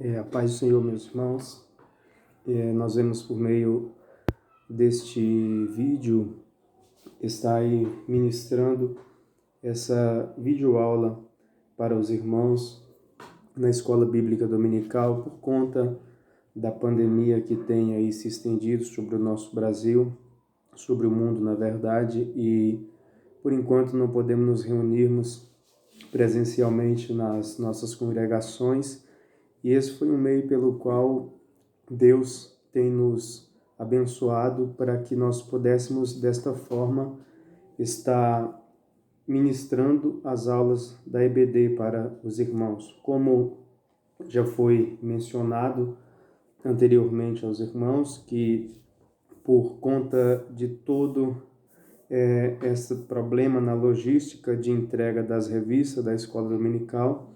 A paz do Senhor, meus irmãos. Nós vemos por meio deste vídeo estar aí ministrando essa videoaula para os irmãos na Escola Bíblica Dominical por conta da pandemia que tem aí se estendido sobre o nosso Brasil, sobre o mundo, na verdade, e por enquanto não podemos nos reunirmos presencialmente nas nossas congregações. E esse foi um meio pelo qual Deus tem nos abençoado para que nós pudéssemos, desta forma, estar ministrando as aulas da EBD para os irmãos. Como já foi mencionado anteriormente aos irmãos, que por conta de todo esse problema na logística de entrega das revistas da Escola Dominical,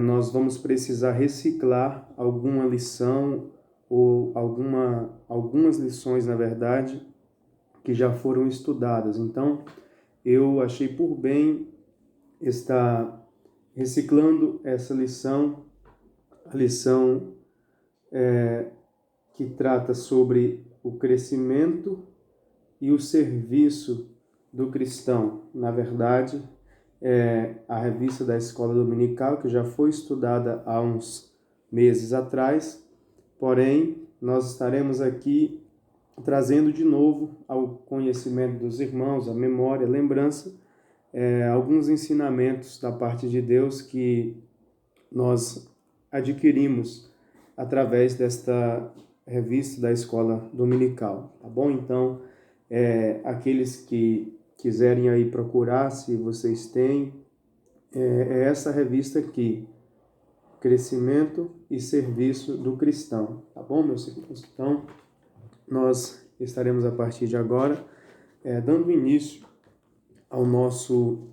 nós vamos precisar reciclar alguma lição ou algumas lições, na verdade, que já foram estudadas. Então, eu achei por bem estar reciclando essa lição, a lição que trata sobre o crescimento e o serviço do cristão. Na verdade, a revista da Escola Dominical, que já foi estudada há uns meses atrás, porém, nós estaremos aqui trazendo de novo ao conhecimento dos irmãos, a memória, a lembrança, alguns ensinamentos da parte de Deus que nós adquirimos através desta revista da Escola Dominical, tá bom? Então, aqueles que quiserem aí procurar, se vocês têm, essa revista aqui, Crescimento e Serviço do Cristão, tá bom, meus irmãos? Então, nós estaremos a partir de agora dando início ao nosso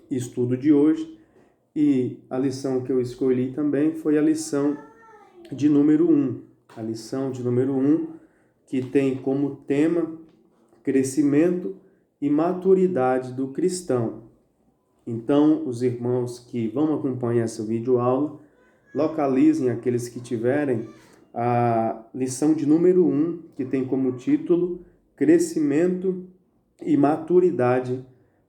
estudo de hoje, e a lição que eu escolhi também foi a lição de número 1. A lição de número 1, que tem como tema crescimento e maturidade do cristão. Então, os irmãos que vão acompanhar essa videoaula, localizem aqueles que tiverem a lição de número 1, que tem como título Crescimento e Maturidade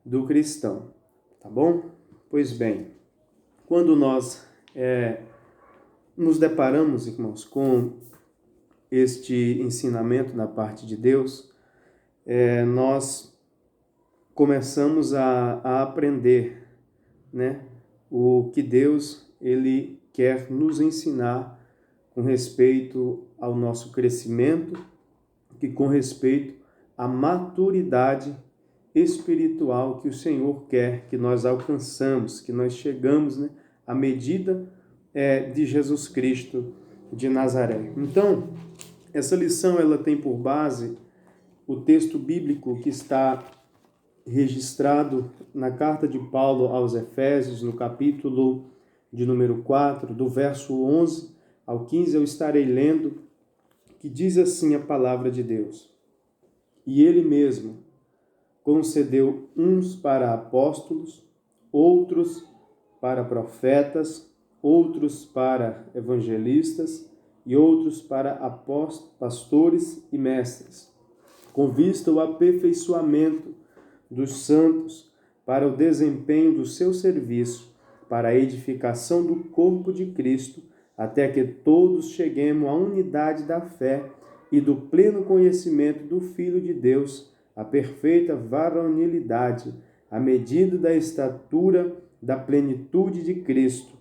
do Cristão. Tá bom? Pois bem, quando nós nos deparamos, irmãos, com este ensinamento da parte de Deus, nós começamos a aprender, né, o que Deus ele quer nos ensinar com respeito ao nosso crescimento e com respeito à maturidade espiritual que o Senhor quer que nós alcançamos, que nós chegamos, né, à medida de Jesus Cristo de Nazaré. Então, essa lição ela tem por base o texto bíblico que está registrado na carta de Paulo aos Efésios, no capítulo de número 4, do verso 11 ao 15, eu estarei lendo, que diz assim a palavra de Deus: E ele mesmo concedeu uns para apóstolos, outros para profetas, outros para evangelistas e outros para pastores e mestres, com vista ao aperfeiçoamento dos santos, para o desempenho do seu serviço, para a edificação do corpo de Cristo, até que todos cheguemos à unidade da fé e do pleno conhecimento do Filho de Deus, à perfeita varonilidade, à medida da estatura da plenitude de Cristo,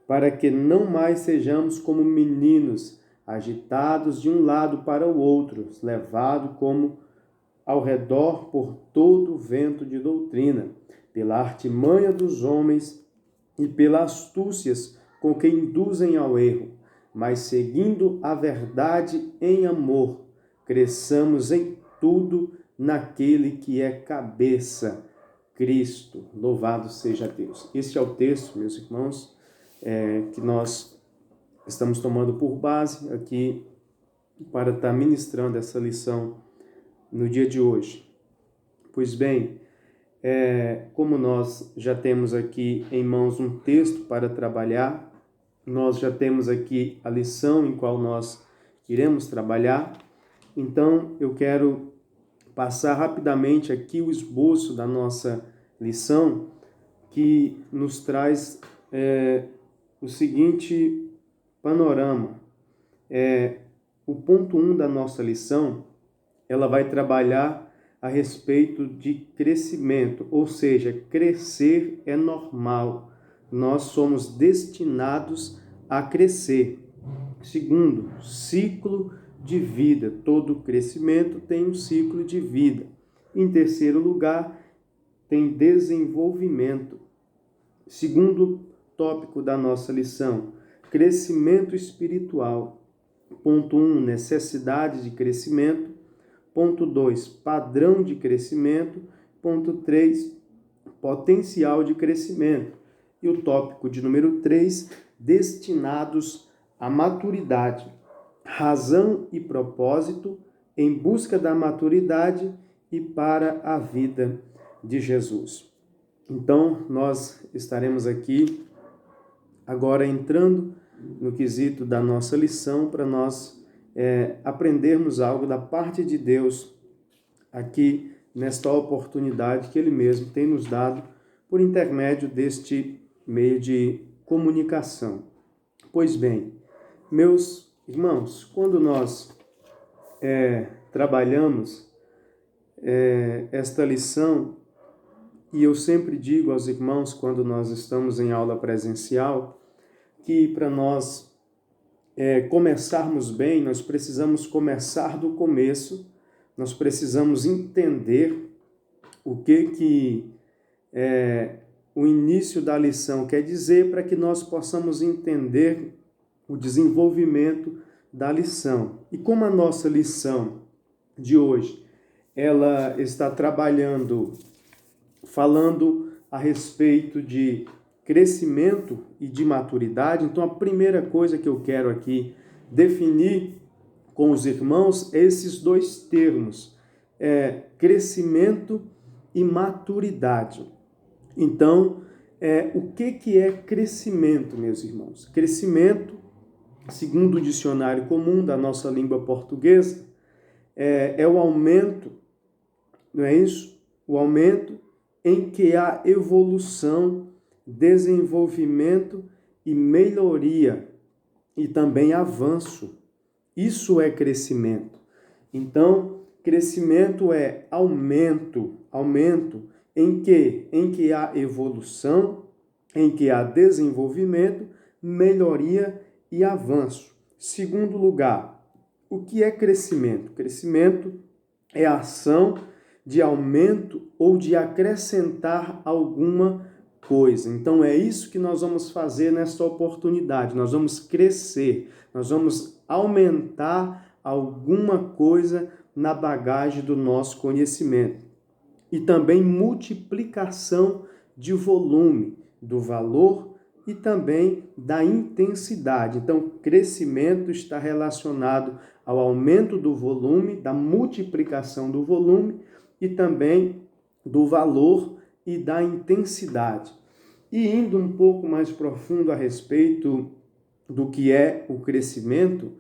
para que não mais sejamos como meninos, agitados de um lado para o outro, levados como ao redor por todo o vento de doutrina, pela artimanha dos homens e pelas astúcias com que induzem ao erro, mas seguindo a verdade em amor, cresçamos em tudo naquele que é cabeça, Cristo. Louvado seja Deus. Este é o texto, meus irmãos, que nós estamos tomando por base aqui para estar ministrando essa lição no dia de hoje. Pois bem, Como nós já temos aqui em mãos um texto para trabalhar, nós já temos aqui a lição em qual nós iremos trabalhar. Então, eu quero passar rapidamente aqui o esboço da nossa lição, que nos traz o seguinte panorama. O ponto 1 da nossa lição, ela vai trabalhar a respeito de crescimento, ou seja, crescer é normal. Nós somos destinados a crescer. Segundo, ciclo de vida. Todo crescimento tem um ciclo de vida. Em terceiro lugar, tem desenvolvimento. Segundo tópico da nossa lição, crescimento espiritual. Ponto 1, necessidade de crescimento. Ponto 2, padrão de crescimento. Ponto 3, potencial de crescimento. E o tópico de número 3, destinados à maturidade. Razão e propósito em busca da maturidade e para a vida de Jesus. Então, nós estaremos aqui agora entrando no quesito da nossa lição para nós aprendermos algo da parte de Deus aqui nesta oportunidade que Ele mesmo tem nos dado por intermédio deste meio de comunicação. Pois bem, meus irmãos, quando nós trabalhamos esta lição, e eu sempre digo aos irmãos quando nós estamos em aula presencial, que para nós começarmos bem, nós precisamos começar do começo, nós precisamos entender o que o início da lição quer dizer para que nós possamos entender o desenvolvimento da lição. E como a nossa lição de hoje, ela está falando a respeito de crescimento e de maturidade, então a primeira coisa que eu quero aqui definir com os irmãos é esses dois termos, crescimento e maturidade. Então, o que é crescimento, meus irmãos? Crescimento, segundo o dicionário comum da nossa língua portuguesa, é o aumento, não é isso? O aumento em que há evolução, desenvolvimento e melhoria, e também avanço. Isso é crescimento. Então, crescimento é aumento em que há evolução, em que há desenvolvimento, melhoria e avanço. Segundo lugar, o que é crescimento? Crescimento é a ação de aumento ou de acrescentar alguma coisa. Então é isso que nós vamos fazer nesta oportunidade. Nós vamos crescer, nós vamos aumentar alguma coisa na bagagem do nosso conhecimento. E também multiplicação de volume, do valor e também da intensidade. Então, crescimento está relacionado ao aumento do volume, da multiplicação do volume e também do valor e da intensidade. E indo um pouco mais profundo a respeito do que é o crescimento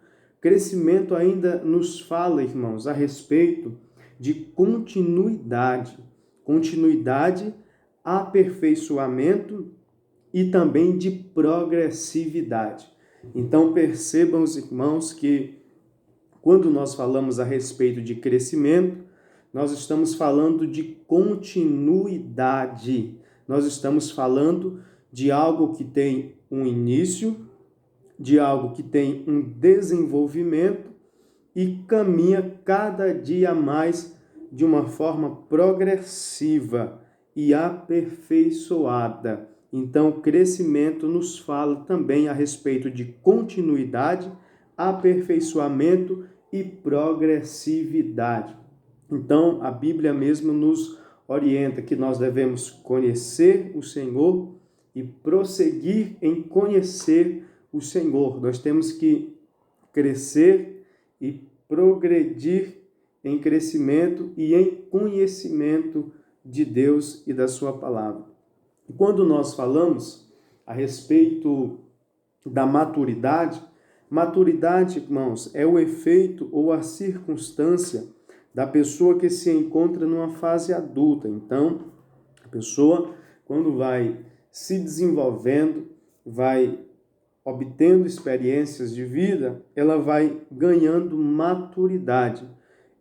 ainda nos fala, irmãos, a respeito de continuidade, aperfeiçoamento e também de progressividade. Então percebam os irmãos que quando nós falamos a respeito de crescimento, nós estamos falando de continuidade. Nós estamos falando de algo que tem um início, de algo que tem um desenvolvimento e caminha cada dia mais de uma forma progressiva e aperfeiçoada. Então, crescimento nos fala também a respeito de continuidade, aperfeiçoamento e progressividade. Então, a Bíblia mesmo nos orienta que nós devemos conhecer o Senhor e prosseguir em conhecer o Senhor. Nós temos que crescer e progredir em crescimento e em conhecimento de Deus e da sua palavra. E quando nós falamos a respeito da maturidade, maturidade, irmãos, é o efeito ou a circunstância da pessoa que se encontra numa fase adulta. Então, a pessoa, quando vai se desenvolvendo, vai obtendo experiências de vida, ela vai ganhando maturidade.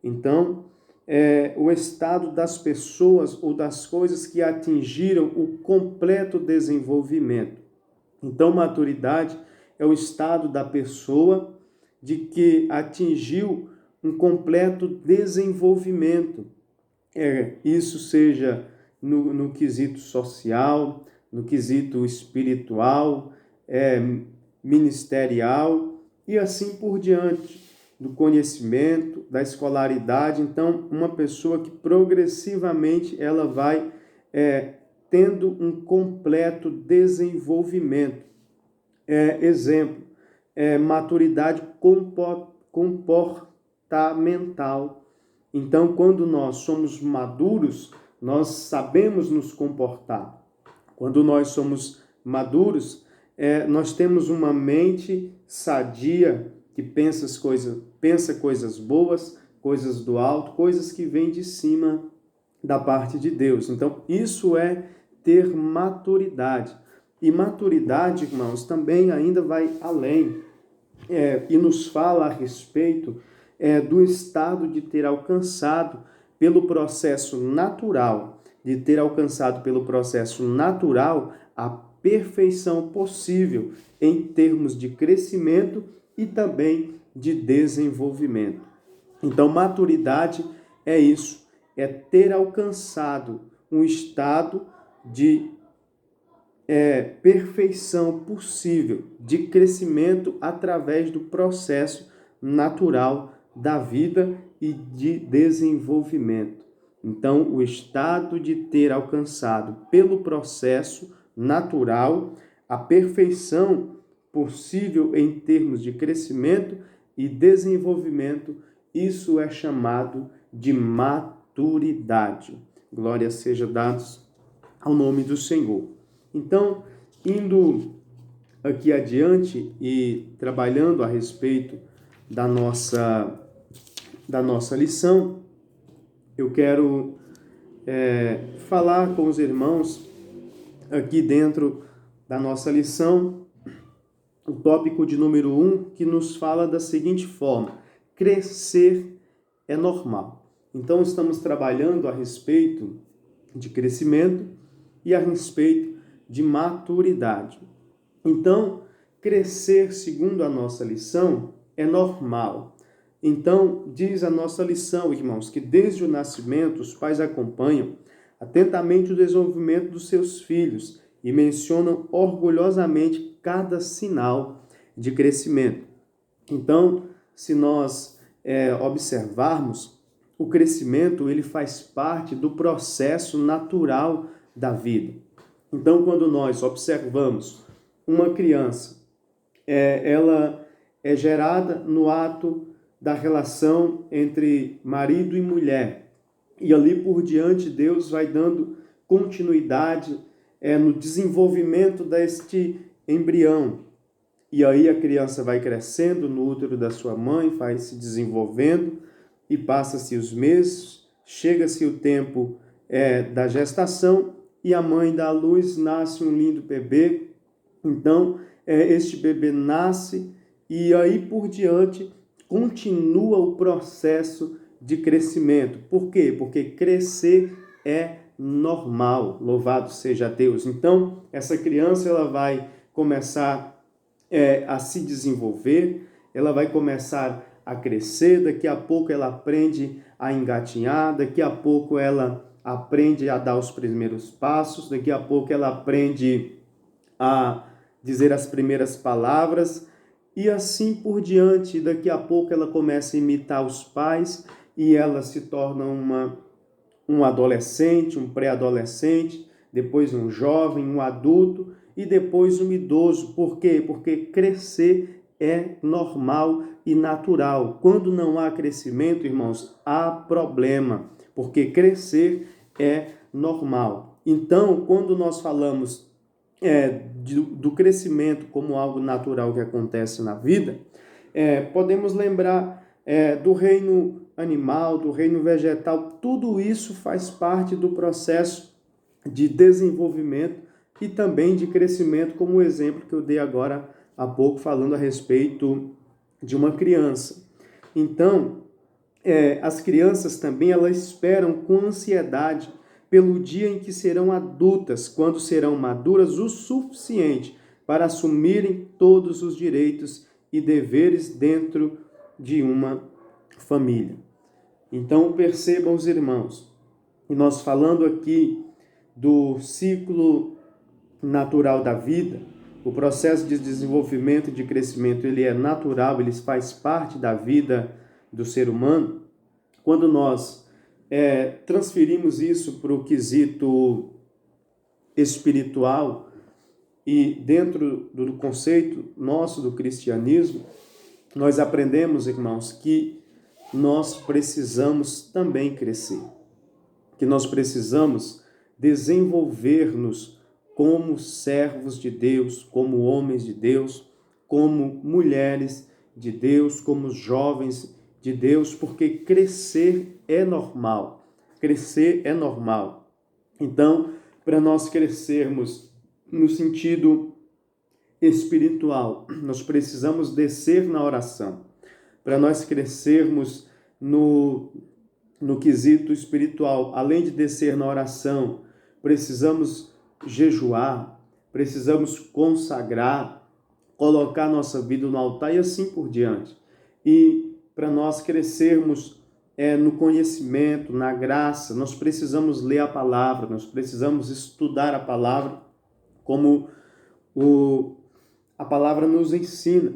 Então, o estado das pessoas ou das coisas que atingiram o completo desenvolvimento. Então, maturidade é o estado da pessoa de que atingiu um completo desenvolvimento. Isso seja no quesito social, no quesito espiritual, ministerial e assim por diante, do conhecimento, da escolaridade. Então, uma pessoa que progressivamente ela vai tendo um completo desenvolvimento. Exemplo, maturidade comportamental. Então, quando nós somos maduros, nós sabemos nos comportar. Quando nós somos maduros, nós temos uma mente sadia, que pensa coisas boas, coisas do alto, coisas que vêm de cima da parte de Deus. Então, isso é ter maturidade. E maturidade, irmãos, também ainda vai além e nos fala a respeito do estado de ter alcançado pelo processo natural, a perfeição possível em termos de crescimento e também de desenvolvimento. Então, maturidade é isso, é ter alcançado um estado de perfeição possível, de crescimento através do processo natural da vida e de desenvolvimento. Então, o estado de ter alcançado pelo processo natural a perfeição possível em termos de crescimento e desenvolvimento, isso é chamado de maturidade. Glória seja dada ao nome do Senhor. Então, indo aqui adiante e trabalhando a respeito da nossa lição, eu quero falar com os irmãos aqui dentro da nossa lição, o tópico de número 1, que nos fala da seguinte forma: crescer é normal. Então, estamos trabalhando a respeito de crescimento e a respeito de maturidade. Então, crescer, segundo a nossa lição, é normal. Então, diz a nossa lição, irmãos, que desde o nascimento os pais acompanham atentamente o desenvolvimento dos seus filhos e mencionam orgulhosamente cada sinal de crescimento. Então, se nós observarmos, o crescimento ele faz parte do processo natural da vida. Então, quando nós observamos uma criança, ela é gerada no ato da relação entre marido e mulher. E ali por diante, Deus vai dando continuidade no desenvolvimento deste embrião. E aí a criança vai crescendo no útero da sua mãe, vai se desenvolvendo e passa-se os meses, chega-se o tempo da gestação e a mãe dá à luz, nasce um lindo bebê. Então, este bebê nasce e aí por diante continua o processo de crescimento. Por quê? Porque crescer é normal, louvado seja Deus. Então, essa criança ela vai começar a se desenvolver, ela vai começar a crescer, daqui a pouco ela aprende a engatinhar, daqui a pouco ela aprende a dar os primeiros passos, daqui a pouco ela aprende a dizer as primeiras palavras e assim por diante. Daqui a pouco ela começa a imitar os pais e ela se torna um adolescente, um pré-adolescente, depois um jovem, um adulto e depois um idoso. Por quê? Porque crescer é normal e natural. Quando não há crescimento, irmãos, há problema, porque crescer é normal. Então, quando nós falamos do crescimento como algo natural que acontece na vida, podemos lembrar do reino animal, do reino vegetal, tudo isso faz parte do processo de desenvolvimento e também de crescimento, como o exemplo que eu dei agora há pouco, falando a respeito de uma criança. Então, as crianças também, elas esperam com ansiedade pelo dia em que serão adultas, quando serão maduras o suficiente para assumirem todos os direitos e deveres dentro de uma família. Então, percebam os irmãos, e nós falando aqui do ciclo natural da vida, o processo de desenvolvimento e de crescimento, ele é natural, ele faz parte da vida do ser humano. Quando nós transferimos isso para o quesito espiritual e dentro do conceito nosso do cristianismo, nós aprendemos, irmãos, que nós precisamos também crescer, que nós precisamos desenvolver-nos como servos de Deus, como homens de Deus, como mulheres de Deus, como jovens de Deus, porque crescer é normal. Crescer é normal. Então, para nós crescermos no sentido espiritual, nós precisamos descer na oração. Para nós crescermos no quesito espiritual, além de descer na oração, precisamos jejuar, precisamos consagrar, colocar nossa vida no altar e assim por diante. E para nós crescermos no conhecimento, na graça, nós precisamos ler a palavra, nós precisamos estudar a palavra como a palavra nos ensina.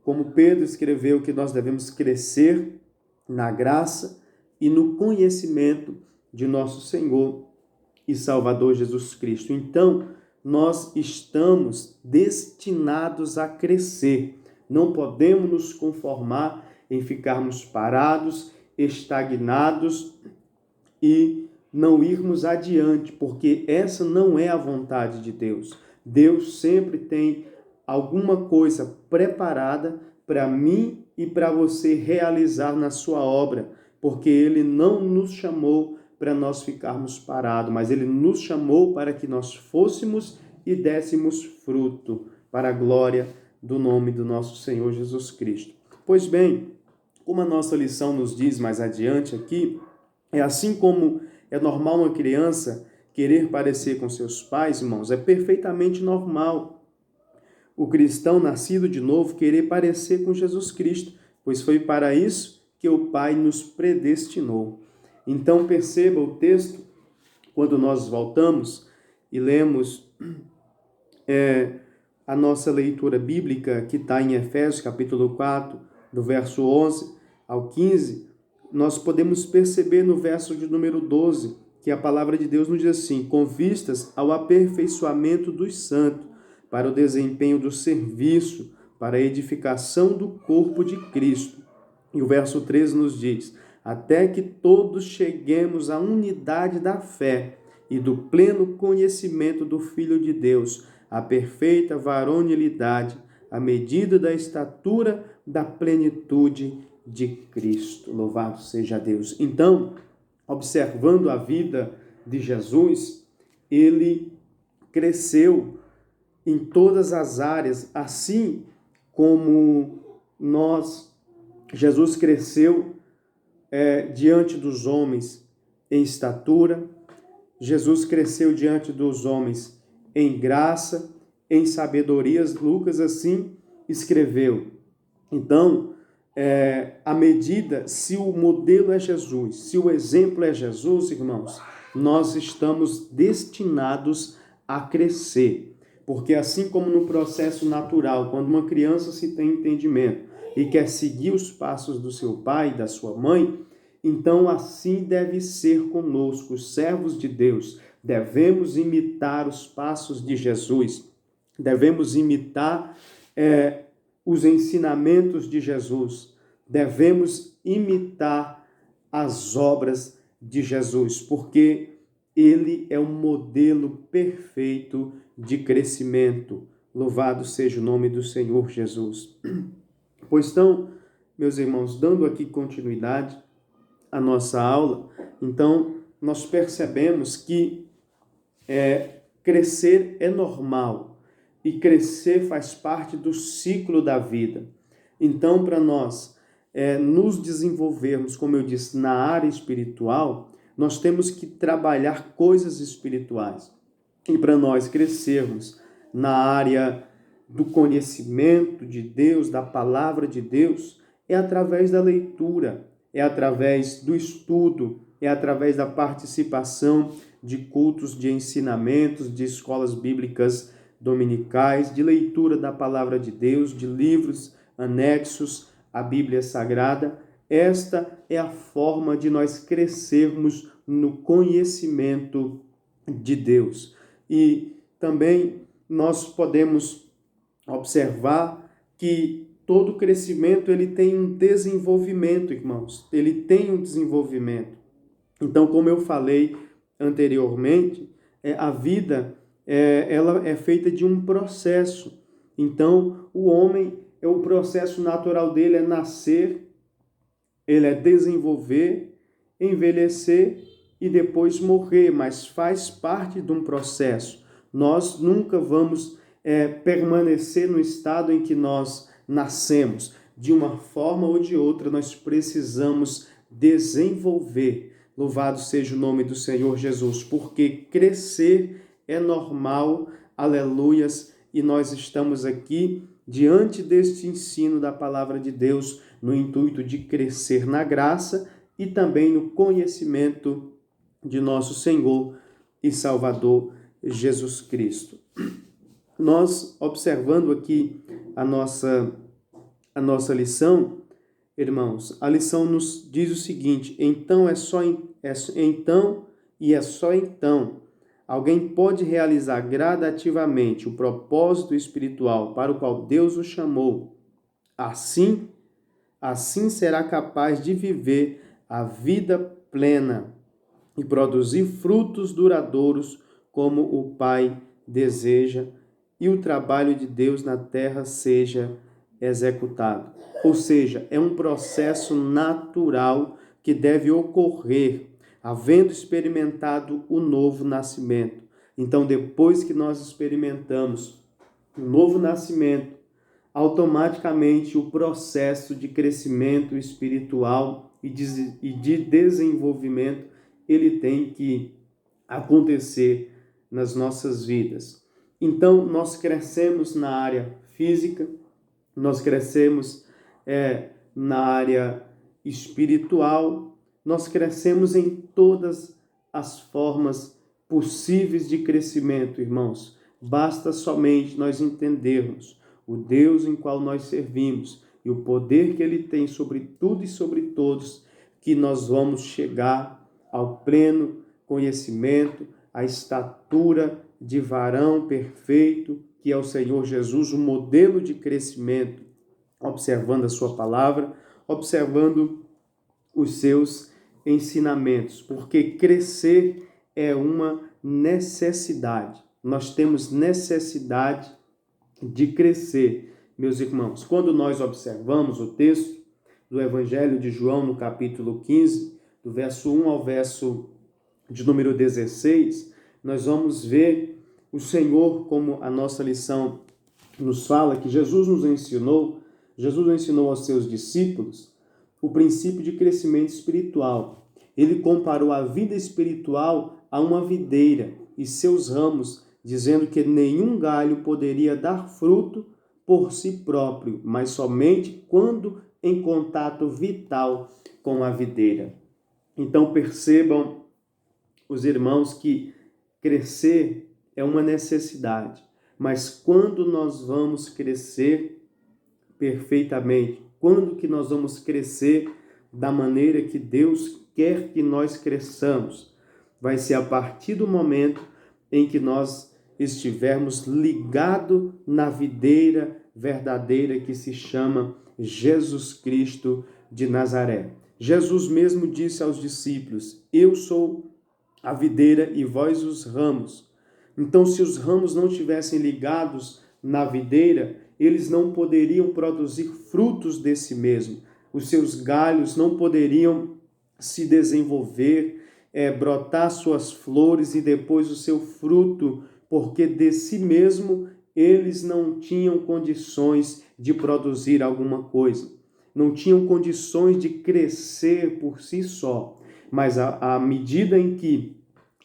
Como Pedro escreveu que nós devemos crescer na graça e no conhecimento de nosso Senhor e Salvador Jesus Cristo. Então, nós estamos destinados a crescer. Não podemos nos conformar em ficarmos parados, estagnados e não irmos adiante, porque essa não é a vontade de Deus. Deus sempre tem alguma coisa preparada para mim e para você realizar na sua obra, porque Ele não nos chamou para nós ficarmos parados, mas Ele nos chamou para que nós fôssemos e dessemos fruto para a glória do nome do nosso Senhor Jesus Cristo. Pois bem, como a nossa lição nos diz mais adiante aqui, é assim como é normal uma criança querer parecer com seus pais, irmãos, é perfeitamente normal o cristão nascido de novo querer parecer com Jesus Cristo, pois foi para isso que o Pai nos predestinou. Então perceba o texto, quando nós voltamos e lemos a nossa leitura bíblica, que está em Efésios capítulo 4, do verso 11 ao 15, nós podemos perceber no verso de número 12, que a palavra de Deus nos diz assim: com vistas ao aperfeiçoamento dos santos, para o desempenho do serviço, para a edificação do corpo de Cristo. E o verso 13 nos diz: até que todos cheguemos à unidade da fé e do pleno conhecimento do Filho de Deus, à perfeita varonilidade, à medida da estatura da plenitude de Cristo. Louvado seja Deus. Então, observando a vida de Jesus, ele cresceu em todas as áreas, assim como Jesus cresceu diante dos homens em estatura, Jesus cresceu diante dos homens em graça, em sabedoria. Lucas assim escreveu. Então, à medida, se o modelo é Jesus, se o exemplo é Jesus, irmãos, nós estamos destinados a crescer. Porque assim como no processo natural, quando uma criança se tem entendimento e quer seguir os passos do seu pai e da sua mãe, então assim deve ser conosco, os servos de Deus. Devemos imitar os passos de Jesus, devemos imitar os ensinamentos de Jesus, devemos imitar as obras de Jesus, porque ele é um modelo perfeito de crescimento. Louvado seja o nome do Senhor Jesus. Pois então, meus irmãos, dando aqui continuidade à nossa aula, então nós percebemos que crescer é normal e crescer faz parte do ciclo da vida. Então, para nós nos desenvolvermos, como eu disse, na área espiritual, nós temos que trabalhar coisas espirituais. E para nós crescermos na área do conhecimento de Deus, da palavra de Deus, é através da leitura, é através do estudo, é através da participação de cultos, de ensinamentos, de escolas bíblicas dominicais, de leitura da palavra de Deus, de livros anexos à Bíblia Sagrada. Esta é a forma de nós crescermos no conhecimento de Deus. E também nós podemos observar que todo crescimento ele tem um desenvolvimento, irmãos. Ele tem um desenvolvimento. Então, como eu falei anteriormente, a vida ela é feita de um processo. Então, o homem, o processo natural dele é nascer, ele é desenvolver, envelhecer e depois morrer, mas faz parte de um processo. Nós nunca vamos permanecer no estado em que nós nascemos. De uma forma ou de outra, nós precisamos desenvolver. Louvado seja o nome do Senhor Jesus, porque crescer é normal, aleluias, e nós estamos aqui diante deste ensino da palavra de Deus, no intuito de crescer na graça e também no conhecimento de nosso Senhor e Salvador Jesus Cristo. Nós, observando aqui a nossa lição, irmãos, a lição nos diz o seguinte: então alguém pode realizar gradativamente o propósito espiritual para o qual Deus o chamou. Assim será capaz de viver a vida plena e produzir frutos duradouros como o Pai deseja, e o trabalho de Deus na terra seja executado. Ou seja, é um processo natural que deve ocorrer, havendo experimentado o novo nascimento. Então, depois que nós experimentamos o novo nascimento, automaticamente o processo de crescimento espiritual e de desenvolvimento, ele tem que acontecer nas nossas vidas. Então, nós crescemos na área física, nós crescemos na área espiritual, nós crescemos em todas as formas possíveis de crescimento, irmãos. Basta somente nós entendermos o Deus em qual nós servimos e o poder que Ele tem sobre tudo e sobre todos, que nós vamos chegar ao pleno conhecimento, à estatura de varão perfeito, que é o Senhor Jesus, o modelo de crescimento, observando a sua palavra, observando os seus ensinamentos, porque crescer é uma necessidade. Nós temos necessidade de crescer, meus irmãos. Quando nós observamos o texto do Evangelho de João, no capítulo 15, do verso 1 ao verso de número 16, nós vamos ver o Senhor, como a nossa lição nos fala, que Jesus ensinou aos seus discípulos o princípio de crescimento espiritual. Ele comparou a vida espiritual a uma videira e seus ramos, dizendo que nenhum galho poderia dar fruto por si próprio, mas somente quando em contato vital com a videira. Então percebam, os irmãos, que crescer é uma necessidade, mas quando nós vamos crescer perfeitamente, quando que nós vamos crescer da maneira que Deus quer que nós cresçamos, vai ser a partir do momento em que nós estivermos ligados na videira verdadeira que se chama Jesus Cristo de Nazaré. Jesus mesmo disse aos discípulos: eu sou a videira e vós os ramos. Então, se os ramos não estivessem ligados na videira, eles não poderiam produzir frutos desse mesmo. Os seus galhos não poderiam se desenvolver, brotar suas flores e depois o seu fruto, porque de si mesmo eles não tinham condições de produzir alguma coisa. Não tinham condições de crescer por si só. Mas à medida em que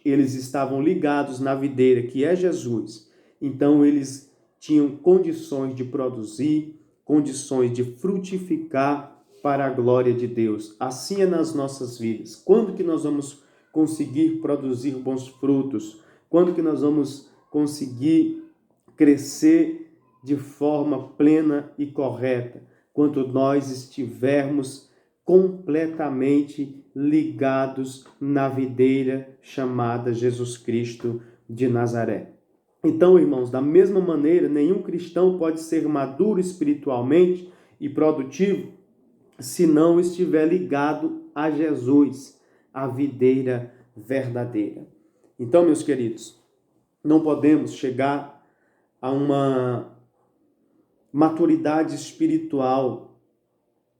eles estavam ligados na videira, que é Jesus, então eles tinham condições de produzir, condições de frutificar para a glória de Deus. Assim é nas nossas vidas. Quando que nós vamos conseguir produzir bons frutos? Quando que nós vamos conseguir crescer de forma plena e correta? Quando nós estivermos completamente ligados na videira chamada Jesus Cristo de Nazaré. Então, irmãos, da mesma maneira, nenhum cristão pode ser maduro espiritualmente e produtivo se não estiver ligado a Jesus, a videira verdadeira. Então, meus queridos, não podemos chegar a uma maturidade espiritual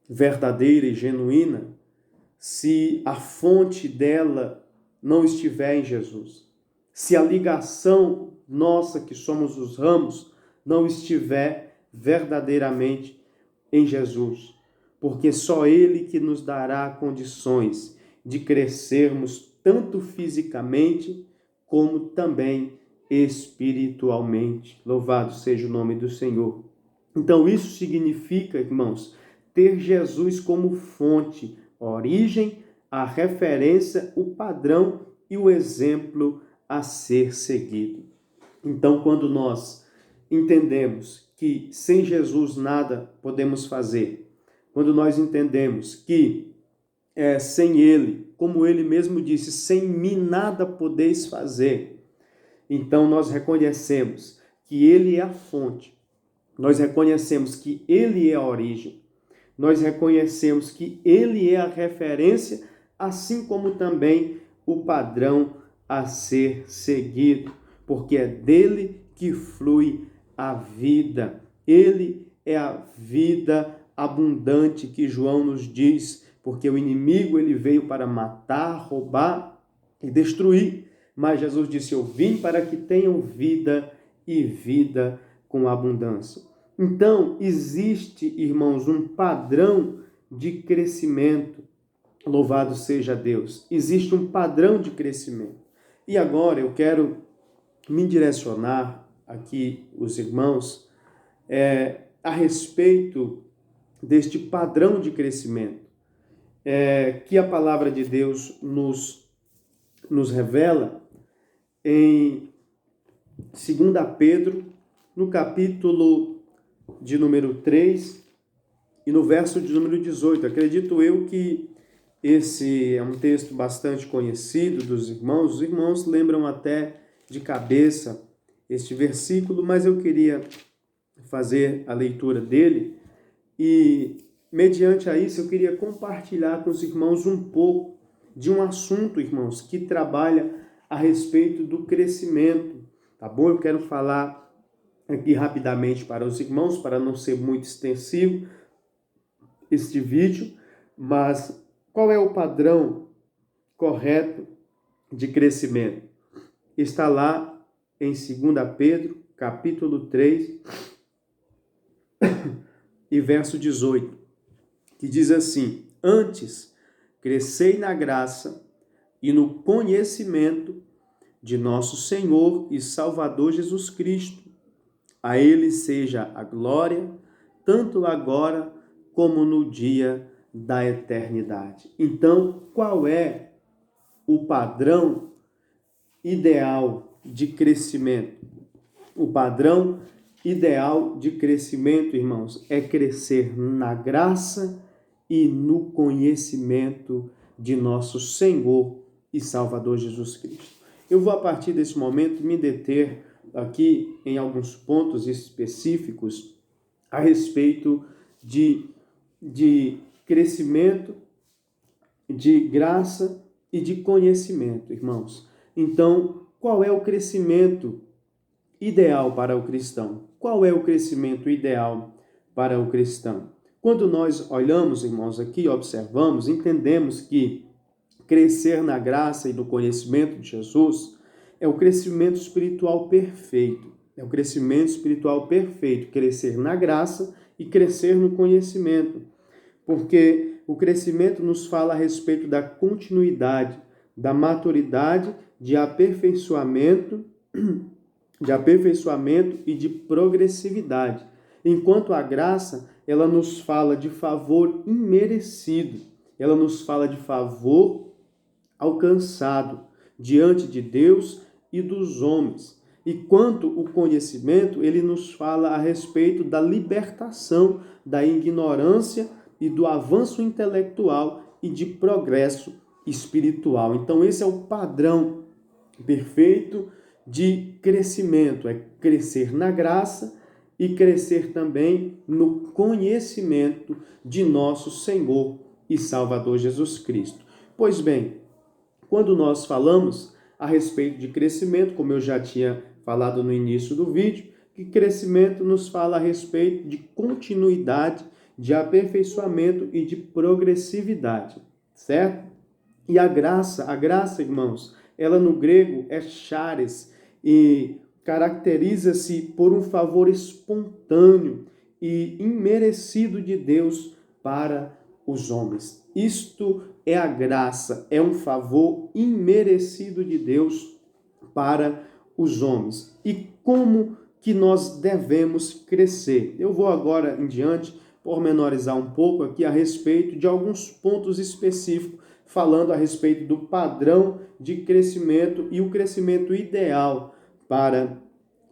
verdadeira e genuína se a fonte dela não estiver em Jesus. Se a ligação nossa, que somos os ramos, não estiver verdadeiramente em Jesus. Porque só Ele que nos dará condições de crescermos tanto fisicamente como também espiritualmente. Louvado seja o nome do Senhor. Então isso significa, irmãos, ter Jesus como fonte, a origem, a referência, o padrão e o exemplo a ser seguido. Então, quando nós entendemos que sem Jesus nada podemos fazer, quando nós entendemos que sem Ele, como Ele mesmo disse, sem mim nada podeis fazer, então nós reconhecemos que Ele é a fonte, nós reconhecemos que Ele é a origem, nós reconhecemos que Ele é a referência, assim como também o padrão a ser seguido, porque é dele que flui a vida. Ele é a vida abundante que João nos diz, porque o inimigo ele veio para matar, roubar e destruir. Mas Jesus disse: eu vim para que tenham vida e vida com abundância. Então, existe, irmãos, um padrão de crescimento. Louvado seja Deus. Existe um padrão de crescimento. E agora eu quero me direcionar aqui, os irmãos, a respeito deste padrão de crescimento que a palavra de Deus nos revela em 2 Pedro, no capítulo de número 3 e no verso de número 18. Acredito eu que esse é um texto bastante conhecido dos irmãos. Os irmãos lembram até de cabeça este versículo, mas eu queria fazer a leitura dele e, mediante a isso, eu queria compartilhar com os irmãos um pouco de um assunto, irmãos, que trabalha a respeito do crescimento, tá bom? Eu quero falar aqui rapidamente para os irmãos, para não ser muito extensivo este vídeo, mas qual é o padrão correto de crescimento? Está lá em 2 Pedro, capítulo 3, e verso 18, que diz assim: antes, crescei na graça e no conhecimento de nosso Senhor e Salvador Jesus Cristo. A Ele seja a glória, tanto agora como no dia da eternidade. Então, qual é o padrão ideal de crescimento? O padrão ideal de crescimento, irmãos, é crescer na graça e no conhecimento de nosso Senhor e Salvador Jesus Cristo. Eu vou, a partir desse momento, me deter aqui em alguns pontos específicos a respeito de crescimento, de graça e de conhecimento, irmãos. Então, qual é o crescimento ideal para o cristão? Qual é o crescimento ideal para o cristão? Quando nós olhamos, irmãos, aqui, observamos, entendemos que crescer na graça e no conhecimento de Jesus é o crescimento espiritual perfeito. É o crescimento espiritual perfeito, crescer na graça e crescer no conhecimento. Porque o crescimento nos fala a respeito da continuidade, da maturidade, de aperfeiçoamento e de progressividade. Enquanto a graça, ela nos fala de favor imerecido, ela nos fala de favor alcançado diante de Deus e dos homens. E quanto o conhecimento, ele nos fala a respeito da libertação da ignorância e do avanço intelectual e de progresso espiritual. Então esse é o padrão perfeito de crescimento, é crescer na graça e crescer também no conhecimento de nosso Senhor e Salvador Jesus Cristo. Pois bem, quando nós falamos a respeito de crescimento, como eu já tinha falado no início do vídeo, que crescimento nos fala a respeito de continuidade, de aperfeiçoamento e de progressividade, certo? E a graça, irmãos, ela no grego é charis e caracteriza-se por um favor espontâneo e imerecido de Deus para os homens. Isto é a graça, é um favor imerecido de Deus para os homens. E como que nós devemos crescer? Eu vou agora em diante pormenorizar um pouco aqui a respeito de alguns pontos específicos, falando a respeito do padrão de crescimento e o crescimento ideal para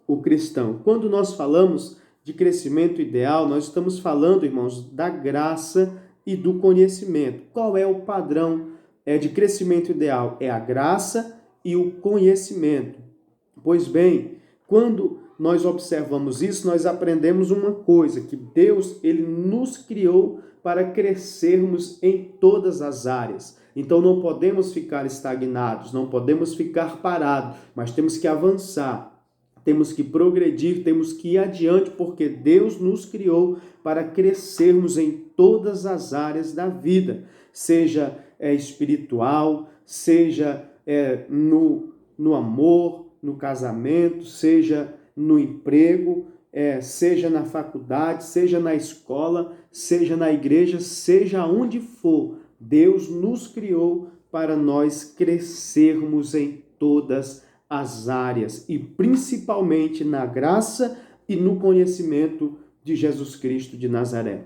o cristão. Quando nós falamos de crescimento ideal, nós estamos falando, irmãos, da graça e do conhecimento. Qual é o padrão de crescimento ideal? É a graça e o conhecimento. Pois bem, quando nós observamos isso, nós aprendemos uma coisa, que Deus, ele nos criou para crescermos em todas as áreas. Então não podemos ficar estagnados, não podemos ficar parados, mas temos que avançar. Temos que progredir, temos que ir adiante, porque Deus nos criou para crescermos em todas as áreas da vida, seja espiritual, seja no amor, no casamento, seja no emprego, seja na faculdade, seja na escola, seja na igreja, seja onde for. Deus nos criou para nós crescermos em todas as áreas e principalmente na graça e no conhecimento de Jesus Cristo de Nazaré.